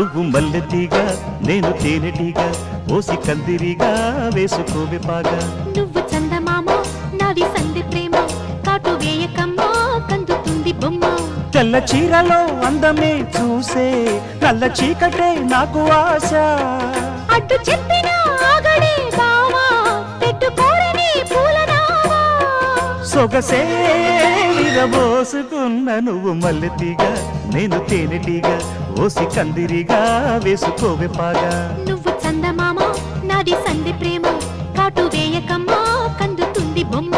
నువ్వు మల్లెతీగా నేను తేనెటీగా ఓసి కందిరిగా వేసుకోవే పాగా నువ్వు చందమామ నాది సంధి ప్రేమ కాటు వేయకమ్మా కందుతుంది బొమ్మ తెల్ల చీరలో అందమే చూసే నల్ల చీకటే నాకు ఆశ అడ్డు చెప్పిన ఆగడే బావా పెట్టుకోరని పూలనావా సొగసే విరబోసుకున్న నువ్వు మల్లెతీగా నేను తేనెటీగా ఓసి కందిరిగా వేసుకోవే పాగా నువ్వు చందమామ నాది సంధి ప్రేమ కాటు వేయకమ్మా కందుతుంది బొమ్మ